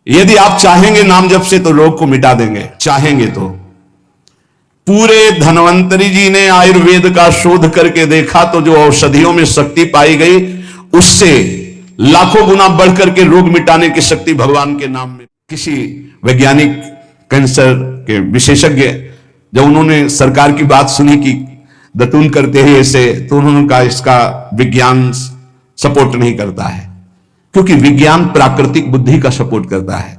यदि आप चाहेंगे नाम जप से तो रोग को मिटा देंगे, चाहेंगे तो। पूरे धन्वंतरी जी ने आयुर्वेद का शोध करके देखा तो जो औषधियों में शक्ति पाई गई उससे लाखों गुना बढ़कर के रोग मिटाने की शक्ति भगवान के नाम में। किसी वैज्ञानिक कैंसर के विशेषज्ञ जब उन्होंने सरकार की बात सुनी कि दतून करते हैं ऐसे, तो उन्होंने कहा इसका विज्ञान सपोर्ट नहीं करता है, क्योंकि विज्ञान प्राकृतिक बुद्धि का सपोर्ट करता है।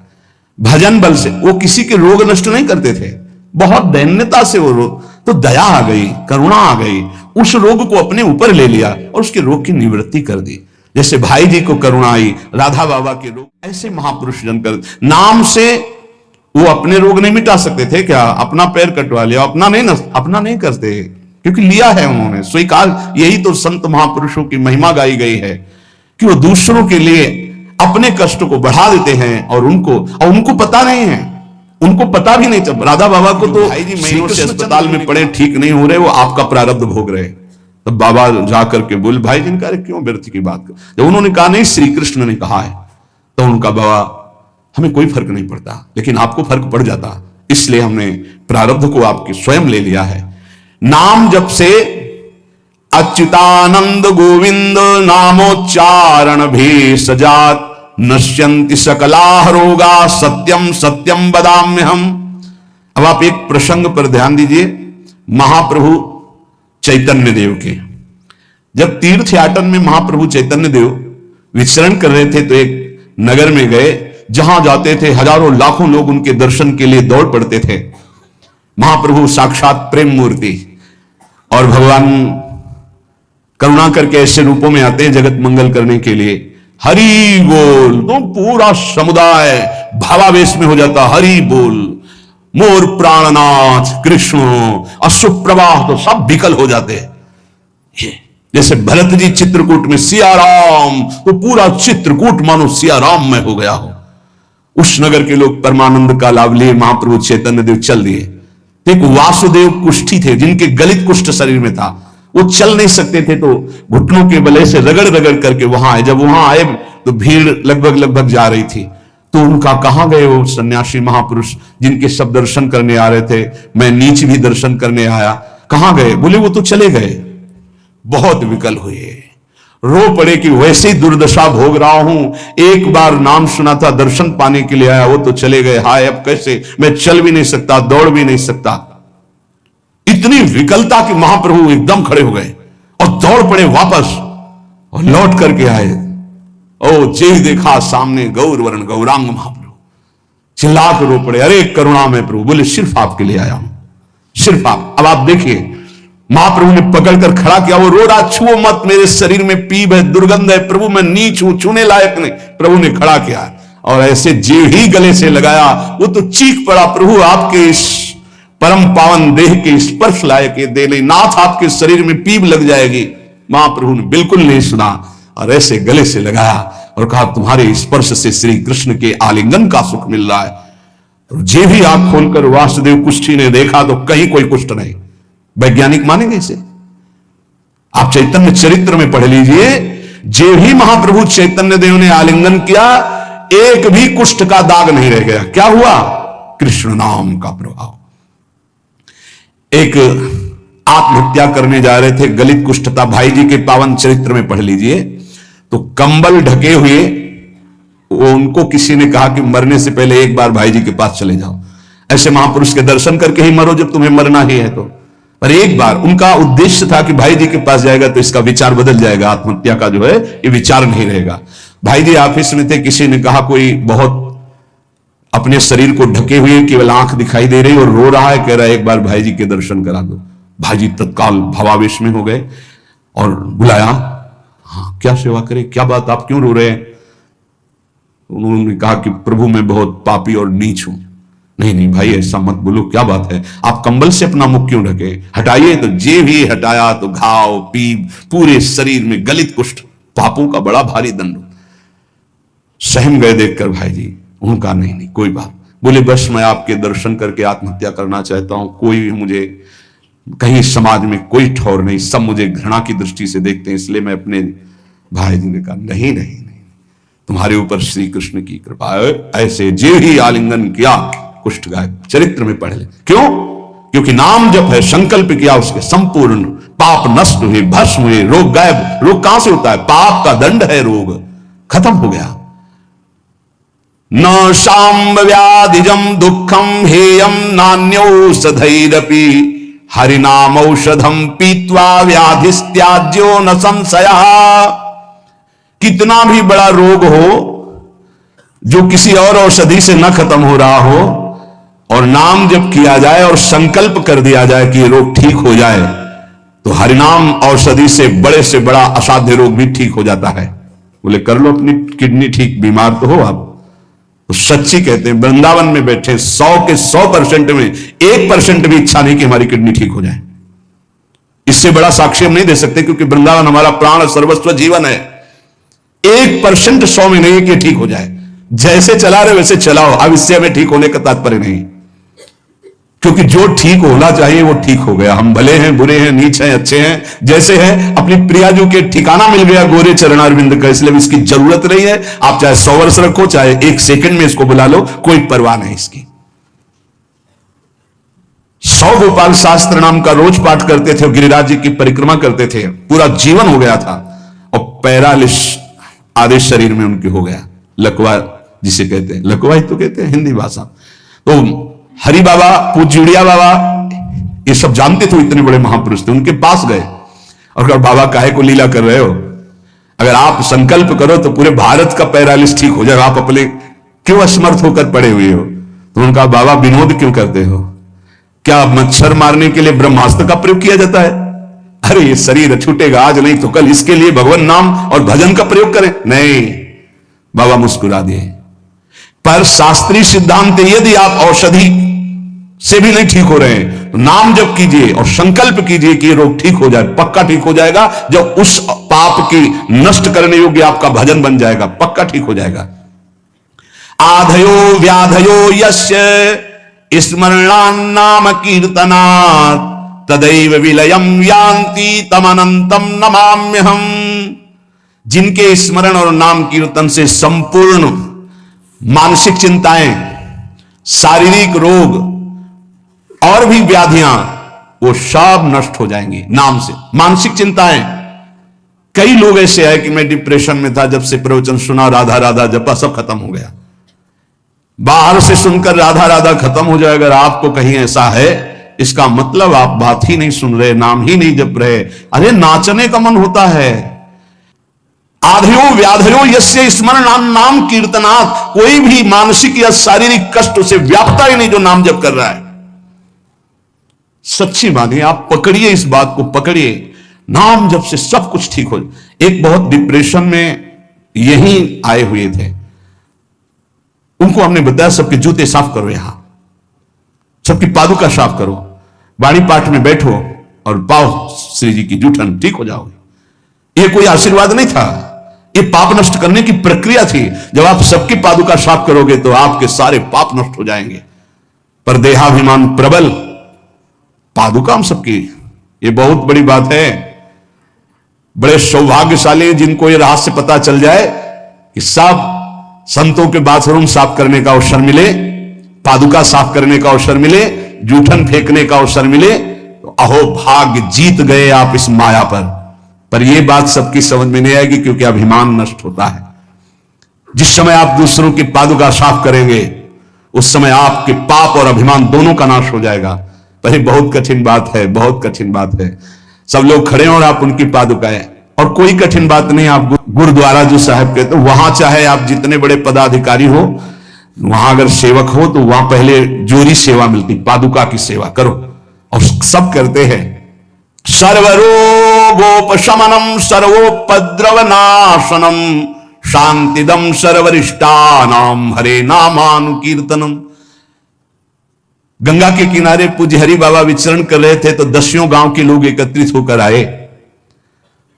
भजन बल से वो किसी के रोग नष्ट नहीं करते थे, बहुत दैन्यता से वो रोग, तो दया आ गई, करुणा आ गई, उस रोग को अपने ऊपर ले लिया और उसके रोग की निवृत्ति कर दी। जैसे भाई जी को करुणा आई, राधा बाबा के रोग, ऐसे महापुरुष जन कर नाम से वो अपने रोग नहीं मिटा सकते थे क्या? अपना पैर कटवा लिया, अपना नहीं करते, क्योंकि लिया है उन्होंने स्वीकार। यही तो संत महापुरुषों की महिमा गाई गई है कि वो दूसरों के लिए अपने कष्ट को बढ़ा देते हैं और उनको पता नहीं है, उनको पता भी नहीं चल। राधा बाबा को तो भाई जी महीनों से अस्पताल में पड़े, ठीक नहीं हो रहे, वो आपका प्रारब्ध भोग रहे। तब बाबा जाकर के बोले भाई जी ने क्यों व्यर्थ की बात कर। जब उन्होंने कहा नहीं श्री कृष्ण ने कहा है, तो उनका बाबा हमें कोई फर्क नहीं पड़ता, लेकिन आपको फर्क पड़ जाता, इसलिए हमने प्रारब्ध को आपके स्वयं ले लिया है। नाम जप से अच्युतानंद गोविंद नामोच्चारण भी सजात नश्यंति सकला रोगा सत्यम सत्यम बदाम्यहम। अब आप एक प्रसंग पर ध्यान दीजिए, महाप्रभु चैतन्य देव के जब तीर्थ याटन में महाप्रभु चैतन्य देव विचरण कर रहे थे तो एक नगर में गए, जहां जाते थे हजारों लाखों लोग उनके दर्शन के लिए दौड़ पड़ते थे। महाप्रभु साक्षात प्रेम मूर्ति और भगवान करुणा करके ऐसे रूपों में आते हैं जगत मंगल करने के लिए। हरि बोल, तो पूरा समुदाय भावावेश में हो जाता, हरि बोल, मोर प्राणनाथ कृष्ण, अश्रुप्रवाह तो सब विकल हो जाते हैं। जैसे भरत जी चित्रकूट में सिया राम, तो पूरा चित्रकूट मानो सिया राम में हो गया हो। उस नगर के लोग परमानंद का लाभ लिए, महाप्रभु चैतन्य देव चल दिए। एक वासुदेव कुष्ठी थे जिनके गलित कुष्ठ शरीर में था, वो चल नहीं सकते थे, तो घुटनों के बले से रगड़ रगड़ करके वहां आए। जब वहां आए तो भीड़ लगभग जा रही थी, तो उनका कहां गए वो सन्यासी महापुरुष जिनके सब दर्शन करने आ रहे थे, मैं नीच भी दर्शन करने आया, कहां गए? बोले वो तो चले गए। बहुत विकल हुए, रो पड़े कि वैसे ही दुर्दशा भोग रहा हूं, एक बार नाम सुना था, दर्शन पाने के लिए आया, वो तो चले गए, हाय अब कैसे, मैं चल भी नहीं सकता, दौड़ भी नहीं सकता। इतनी विकलता कि महाप्रभु एकदम खड़े हो गए और दौड़ पड़े वापस और लौट करके आए। ओ जे देखा सामने गौर वर्ण गौरांग महाप्रभु, चिल्ला कर रो पड़े, अरे करुणा में प्रभु। बोले सिर्फ आपके लिए आया हूं, सिर्फ आप। अब आप देखिए, महाप्रभु ने पकड़कर खड़ा किया, वो रो रहा, छुओ मत, मेरे शरीर में पीप है, दुर्गंध है, प्रभु मैं नीच हूं, छूने लायक नहीं। प्रभु ने खड़ा किया और ऐसे जे ही गले से लगाया, वो तो चीख पड़ा, प्रभु आपके इस परम पावन देह के स्पर्श लायक दे ले नाथ, आपके शरीर में पीप लग जाएगी। महाप्रभु ने बिल्कुल नहीं सुना और ऐसे गले से लगाया और कहा तुम्हारे स्पर्श से श्री कृष्ण के आलिंगन का सुख मिल रहा है। जे भी आंख खोलकर वासुदेव कुष्ठी ने देखा तो कहीं कोई कुष्ठ नहीं। वैज्ञानिक मानेंगे इसे? आप चैतन्य चरित्र में पढ़ लीजिए, जे ही महाप्रभु चैतन्य देव ने आलिंगन किया, एक भी कुष्ठ का दाग नहीं रह गया। क्या हुआ? कृष्ण नाम का प्रभाव। एक आत्महत्या करने जा रहे थे, गलित कुष्ठ था, भाई जी के पावन चरित्र में पढ़ लीजिए, तो कंबल ढके हुए वो उनको किसी ने कहा कि मरने से पहले एक बार भाई जी के पास चले जाओ, ऐसे महापुरुष के दर्शन करके ही मरो जब तुम्हें मरना ही है तो। पर एक बार उनका उद्देश्य था कि भाई जी के पास जाएगा तो इसका विचार बदल जाएगा, आत्महत्या का जो है ये विचार नहीं रहेगा। भाई जी ऑफिस में थे, किसी ने कहा कोई बहुत अपने शरीर को ढके हुए केवल आंख दिखाई दे रही और रो रहा है, कह रहा है एक बार भाई जी के दर्शन करा दो। भाई जी तत्काल भावावेश में हो गए और बुलाया, हाँ क्या सेवा करे, क्या बात, आप क्यों रो रहे हैं? उन्होंने कहा कि प्रभु मैं बहुत पापी और नीच हूं। नहीं नहीं भाई ऐसा मत बोलो, क्या बात है, आप कंबल से अपना मुख क्यों ढके? हटाइए। तो जे भी हटाया तो घाव पीप पूरे शरीर में, गलित कुष्ठ, पापों का बड़ा भारी दंड। सहम गए देखकर भाई जी। उनका नहीं नहीं कोई बात। बोले बस मैं आपके दर्शन करके आत्महत्या करना चाहता हूं, कोई मुझे कहीं समाज में कोई ठौर नहीं, सब मुझे घृणा की दृष्टि से देखते हैं, इसलिए मैं अपने। भाई जी ने कहा नहीं नहीं नहीं, तुम्हारे ऊपर श्री कृष्ण की कृपा है। ऐसे जे ही आलिंगन किया कुष्ठ गायब। चरित्र में पढ़ ले। क्यों? क्योंकि नाम जप है, संकल्प किया, उसके संपूर्ण पाप नष्ट हुए, भस्म हुए, रोग गायब। रोग कहां से होता है? पाप का दंड है रोग, खत्म हो गया। न शाम्ब व्याधिजम दुखम हेयम नान्यौषधैरपि हरिनाम औषधम पीत्वा व्याधिस्त्याज्यो न संशया। कितना भी बड़ा रोग हो जो किसी और औषधि से न खत्म हो रहा हो, और नाम जब किया जाए और संकल्प कर दिया जाए कि ये रोग ठीक हो जाए, तो हरिनाम औषधि से बड़ा असाध्य रोग भी ठीक हो जाता है। बोले कर लो अपनी किडनी ठीक, बीमार तो हो आप। तो सच्ची कहते हैं, वृंदावन में बैठे 100 के 100% में 1% भी इच्छा नहीं कि हमारी किडनी ठीक हो जाए। इससे बड़ा साक्ष्य हम नहीं दे सकते, क्योंकि वृंदावन हमारा प्राण सर्वस्व जीवन है। 1% 100 में नहीं कि ठीक हो जाए। जैसे चला रहे वैसे चलाओ। अब इससे हमें ठीक होने का तात्पर्य नहीं, क्योंकि जो ठीक होना चाहिए वो ठीक हो गया। हम भले हैं, बुरे हैं, नीच हैं, अच्छे हैं, जैसे हैं। अपनी प्रियाजू के ठिकाना मिल गया गोरे चरणारविंद का, इसलिए इसकी जरूरत नहीं है। आप चाहे 100 वर्ष रखो, चाहे 1 सेकंड में इसको बुला लो, कोई परवाह नहीं इसकी। 100 गोपाल शास्त्र नाम का रोज पाठ करते थे, गिरिराज जी की परिक्रमा करते थे, पूरा जीवन हो गया था, और पैरालिस आधे शरीर में उनके हो गया। लकवा जिसे कहते हैं, लकवा ही तो कहते हैं हिंदी भाषा। तो हरि बाबा, पूज्य उड़िया बाबा, ये सब जानते थे, इतने बड़े महापुरुष थे। उनके पास गए और कहा बाबा काहे को लीला कर रहे हो? अगर आप संकल्प करो तो पूरे भारत का पैरालिस ठीक हो जाएगा। आप अपने क्यों असमर्थ होकर पड़े हुए हो? तो उन्होंने कहा बाबा विनोद क्यों करते हो? क्या मच्छर मारने के लिए ब्रह्मास्त्र का प्रयोग किया जाता है? अरे ये शरीर छूटेगा आज नहीं तो कल, इसके लिए भगवान नाम और भजन का प्रयोग करें। नहीं, बाबा मुस्कुरा दिए। पर शास्त्रीय सिद्धांत, यदि आप औषधि से भी नहीं ठीक हो रहे हैं तो नाम जप कीजिए और संकल्प कीजिए कि ये रोग ठीक हो जाए। पक्का ठीक हो जाएगा। जब उस पाप की नष्ट करने योग्य आपका भजन बन जाएगा, पक्का ठीक हो जाएगा। आधयो व्याधयो यस्य स्मरणान्नाम कीर्तनात् तदैव विलयम यान्ति तमनंतम नमाम्यहम्। जिनके स्मरण और नाम कीर्तन से संपूर्ण मानसिक चिंताएं, शारीरिक रोग और भी व्याधियां, वो सब नष्ट हो जाएंगी नाम से। मानसिक चिंताएं, कई लोग ऐसे आए कि मैं डिप्रेशन में था, जब से प्रवचन सुना, राधा राधा जपा, सब खत्म हो गया। बाहर से सुनकर राधा राधा खत्म हो जाएगा। अगर आपको कहीं ऐसा है, इसका मतलब आप बात ही नहीं सुन रहे, नाम ही नहीं जप रहे। अरे नाचने का मन होता है। आधयो व्याधयो यस्य स्मरण नाम कीर्तनात्। कोई भी मानसिक या शारीरिक कष्ट उसे व्यापता ही नहीं जो नाम जप कर रहा है। सच्ची मानिए, आप पकड़िए, इस बात को पकड़िए, नाम जप से सब कुछ ठीक हो। एक बहुत डिप्रेशन में यही आए हुए थे, उनको हमने बताया सबके जूते साफ करो, यहां सबकी पादुका साफ करो, वाणी पाठ में बैठो और पाओ श्री जी की जूठन, ठीक हो जाओगे। ये कोई आशीर्वाद नहीं था, ये पाप नष्ट करने की प्रक्रिया थी। जब आप सबकी पादुका साफ करोगे तो आपके सारे पाप नष्ट हो जाएंगे। पर देहाभिमान प्रबल, पादुका हम सबकी, ये बहुत बड़ी बात है। बड़े सौभाग्यशाली जिनको ये रहस्य पता चल जाए कि सब संतों के बाथरूम साफ करने का अवसर मिले, पादुका साफ करने का अवसर मिले, जूठन फेंकने का अवसर मिले, तो अहो भाग्य, जीत गए आप इस माया पर यह बात सबकी समझ में नहीं आएगी, क्योंकि अभिमान नष्ट होता है। जिस समय आप दूसरों की पादुका साफ करेंगे, उस समय आपके पाप और अभिमान दोनों का नाश हो जाएगा। पर ये बहुत कठिन बात है, बहुत कठिन बात है। सब लोग खड़े हो और आप उनकी पादुकाएं, और कोई कठिन बात नहीं। आप गुरुद्वारा जो साहब कहते हो, वहां चाहे आप जितने बड़े पदाधिकारी हो, वहां अगर सेवक हो तो वहां पहले जोरी सेवा मिलती, पादुका की सेवा करो, और सब करते हैं। सर्वरोगोपशमनम सर्वोपद्रवनाशनम शांतिदम सर्वरिष्टानाम हरे नामानुकीर्तनम। गंगा के किनारे पूज्य हरि बाबा विचरण कर रहे थे तो 10 गांव के लोग एकत्रित होकर आए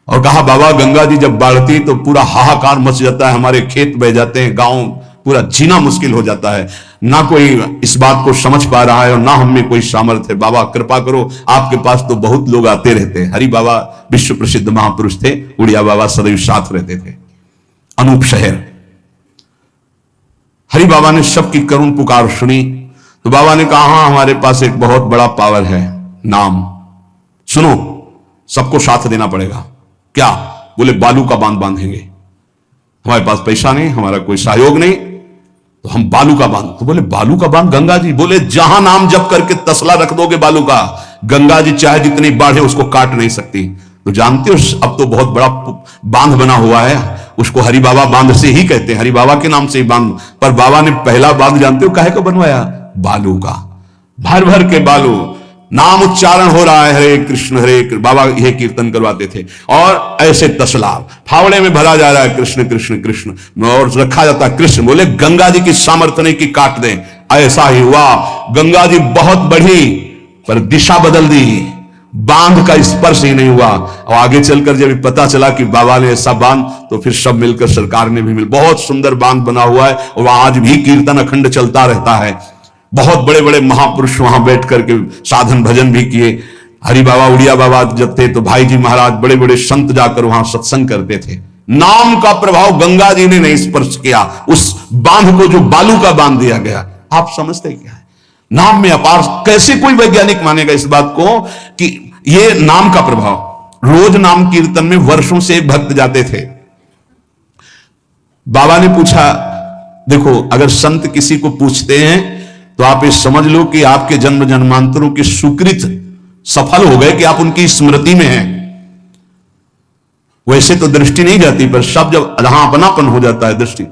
और कहा बाबा गंगा जी जब बढ़ती तो पूरा हाहाकार मच जाता है, हमारे खेत बह जाते हैं, गांव पूरा जीना मुश्किल हो जाता है। ना कोई इस बात को समझ पा रहा है और ना हम में कोई सामर्थ्य है। बाबा कृपा करो, आपके पास तो बहुत लोग आते रहते हैं। हरि बाबा विश्व प्रसिद्ध महापुरुष थे, उड़िया बाबा सदैव साथ रहते थे। अनूप शहर हरि बाबा ने सबकी करुण पुकार सुनी तो बाबा ने कहा, हाँ हमारे पास एक बहुत बड़ा पावर है, नाम। सुनो, सबको साथ देना पड़ेगा। क्या? बोले बालू का बांध बांधेंगे। हमारे पास पैसा नहीं, हमारा कोई सहयोग नहीं, तो हम बालू का बांध। तो बोले बालू का बांध? गंगा जी? बोले जहां नाम जप करके तसला रख दोगे बालू का, गंगा जी चाहे जितनी बाढ़ है उसको काट नहीं सकती। तो जानते हो अब तो बहुत बड़ा बांध बना हुआ है, उसको हरि बाबा बांध से ही कहते हैं, हरि बाबा के नाम से ही बांध। पर बाबा ने पहला बांध जानते हो काहे को बनवाया? बालू का। भर भर के बालू, नाम उच्चारण हो रहा है, हरे कृष्ण हरे कृष्ण। बाबा यह कीर्तन करवाते थे और ऐसे तसला फावड़े में भरा जा रहा है, कृष्ण कृष्ण कृष्ण, और रखा जाता है कृष्ण। बोले गंगा जी की सामर्थ्य नहीं कि काट दें। ऐसा ही हुआ, गंगा जी बहुत बढ़ी पर दिशा बदल दी, बांध का स्पर्श ही नहीं हुआ। और आगे चलकर जब पता चला कि बाबा ने ऐसा बांध, तो फिर सब मिलकर सरकार ने भी बहुत सुंदर बांध बना हुआ है और आज भी कीर्तन अखंड चलता रहता है। बहुत बड़े बड़े महापुरुष वहां बैठ करके साधन भजन भी किए। हरि बाबा, उड़िया बाबा जब थे तो भाई जी महाराज, बड़े बड़े संत जाकर वहां सत्संग करते थे। नाम का प्रभाव गंगा जी ने नहीं स्पर्श किया, उस बांध को जो बालू का बांध दिया गया। आप समझते क्या है? नाम में अपार। कैसे कोई वैज्ञानिक मानेगा इस बात को कि ये नाम का प्रभाव? रोज नाम कीर्तन में वर्षों से भक्त जाते थे। बाबा ने पूछा, देखो अगर संत किसी को पूछते हैं तो आप ये समझ लो कि आपके जन्म जन्मांतरों के सुकृत सफल हो गए कि आप उनकी स्मृति में हैं। वैसे तो दृष्टि नहीं जाती, पर सब जब जहां अपनापन हो जाता है दृष्टि,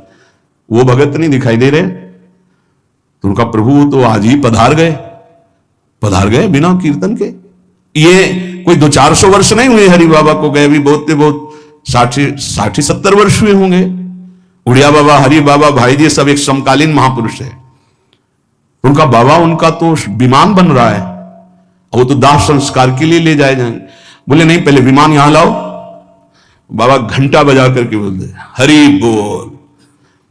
वो भगत नहीं दिखाई दे रहे तो उनका प्रभु तो आज ही पधार गए बिना कीर्तन के। ये कोई 200-400 वर्ष नहीं हुए हरि बाबा को गए, भी बहुत 60-70 वर्ष हुए होंगे। उड़िया बाबा, हरि बाबा, भाई जी सब एक समकालीन महापुरुष है। उनका बाबा, उनका तो विमान बन रहा है, वो तो दाह संस्कार के लिए ले जाए जाएंगे। बोले नहीं, पहले विमान यहां लाओ। बाबा घंटा बजा करके बोलते हरि बोल।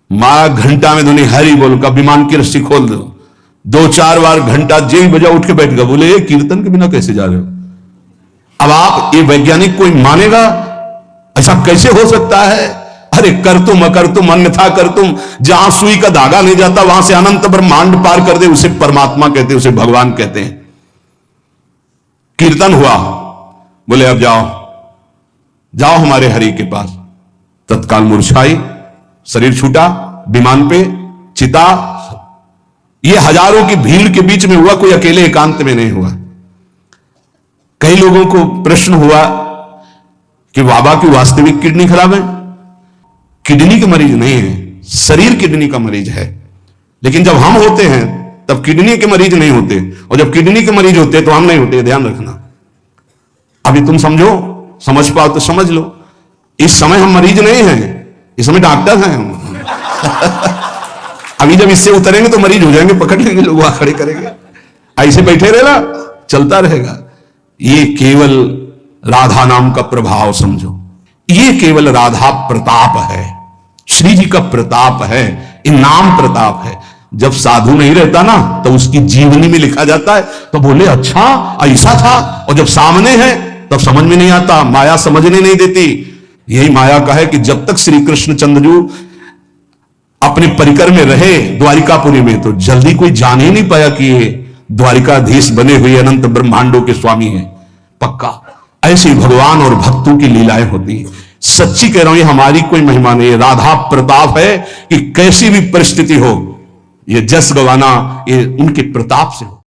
मां घंटा में धुनी हरि बोल का, विमान की रस्सी खोल दो। 2-4 बार घंटा जेई बजा, उठ के बैठ गया। बोले ये कीर्तन के बिना कैसे जा रहे हो? अब आप ये वैज्ञानिक कोई मानेगा? ऐसा कैसे हो सकता है? अरे कर तुम अकर तुम अन्यथा कर तुम, जहां सुई का धागा नहीं जाता वहां से अनंत ब्रह्मांड पार कर दे, उसे परमात्मा कहते हैं, उसे भगवान कहते हैं। कीर्तन हुआ, बोले अब जाओ हमारे हरि के पास। तत्काल मूर्छाई, शरीर छूटा, विमान पे चिता। ये हजारों की भीड़ के बीच में हुआ, कोई अकेले एकांत में नहीं हुआ। कई लोगों को प्रश्न हुआ कि बाबा की वास्तविक किडनी खराब है। किडनी के मरीज नहीं है, शरीर किडनी का मरीज है। लेकिन जब हम होते हैं तब किडनी के मरीज नहीं होते, और जब किडनी के मरीज होते तो हम नहीं होते। ध्यान रखना। अभी तुम समझ पाओ तो समझ लो। इस समय हम मरीज नहीं हैं, इस समय डॉक्टर हैं हम। अभी जब इससे उतरेंगे तो मरीज हो जाएंगे, पकड़ लेंगे लोग, वहां खड़े करेंगे। ऐसे बैठे रहना, चलता रहेगा। ये केवल राधा नाम का प्रभाव समझो, ये केवल राधा प्रताप है, श्री जी का प्रताप है, इनाम प्रताप है। जब साधु नहीं रहता ना तो उसकी जीवनी में लिखा जाता है तो बोले अच्छा ऐसा था, और जब सामने है तब समझ में नहीं आता, माया समझने नहीं देती। यही माया का है कि जब तक श्री कृष्ण चंद्रजू अपने परिकर में रहे द्वारिकापुरी में, तो जल्दी कोई जान ही नहीं पाया कि ये द्वारिकाधीश बने हुए अनंत ब्रह्मांडों के स्वामी हैं। पक्का ऐसी भगवान और भक्तों की लीलाएं होती हैं। सच्ची कह रहा हूं, ये हमारी कोई महिमा नहीं, राधा प्रताप है कि कैसी भी परिस्थिति हो, ये जस गवाना ये उनके प्रताप से हो।